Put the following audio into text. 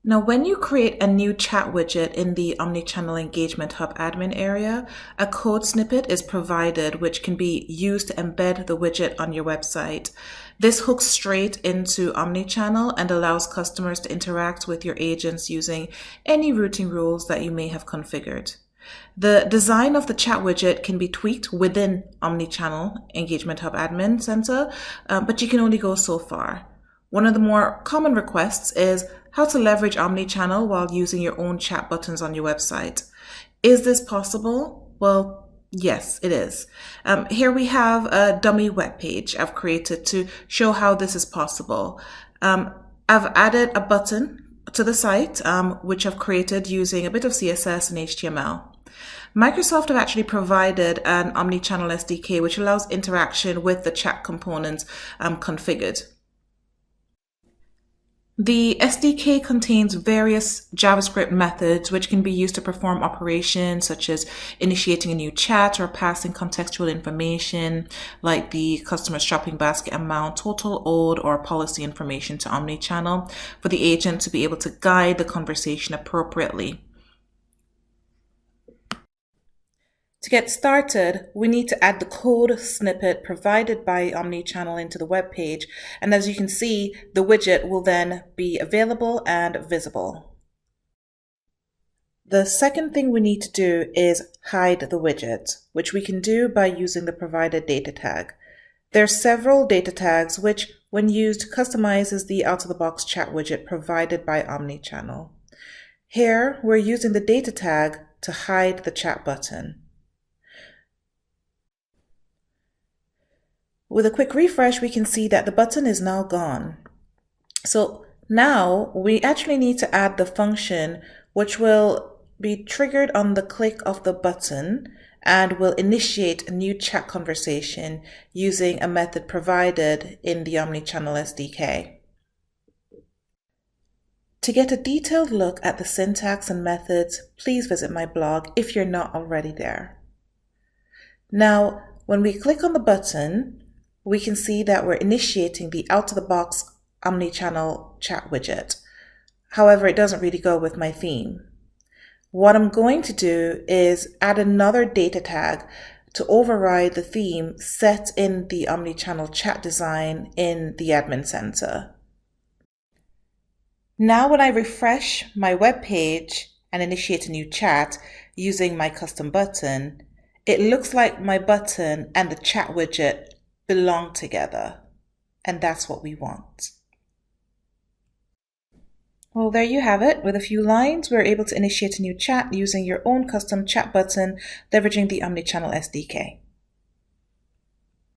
Now, when you create a new chat widget in the Omnichannel Engagement Hub admin area, a code snippet is provided which can be used to embed the widget on your website. This hooks straight into Omnichannel and allows customers to interact with your agents using any routing rules that you may have configured. The design of the chat widget can be tweaked within Omnichannel Engagement Hub Admin Center, but you can only go so far. One of the more common requests is how to leverage Omnichannel while using your own chat buttons on your website. Is this possible? Well, yes, it is. Here we have a dummy web page I've created to show how this is possible. I've added a button to the site, which I've created using a bit of CSS and HTML. Microsoft have actually provided an Omnichannel SDK, which allows interaction with the chat components configured. The SDK contains various JavaScript methods which can be used to perform operations such as initiating a new chat or passing contextual information like the customer's shopping basket amount, total owed, or policy information to Omnichannel for the agent to be able to guide the conversation appropriately. To get started, we need to add the code snippet provided by Omnichannel into the web page, and as you can see, the widget will then be available and visible. The second thing we need to do is hide the widget, which we can do by using the provided data tag. There are several data tags which, when used, customizes the out-of-the-box chat widget provided by Omnichannel. Here, we're using the data tag to hide the chat button. With a quick refresh, we can see that the button is now gone. So now we actually need to add the function which will be triggered on the click of the button and will initiate a new chat conversation using a method provided in the Omnichannel SDK. To get a detailed look at the syntax and methods, please visit my blog if you're not already there. Now, when we click on the button, we can see that we're initiating the out-of-the-box Omnichannel chat widget. However, it doesn't really go with my theme. What I'm going to do is add another data tag to override the theme set in the Omnichannel chat design in the admin center. Now when I refresh my web page and initiate a new chat using my custom button, it looks like my button and the chat widget belong together, and that's what we want. Well, there you have it. With a few lines, we're able to initiate a new chat using your own custom chat button, leveraging the Omnichannel SDK.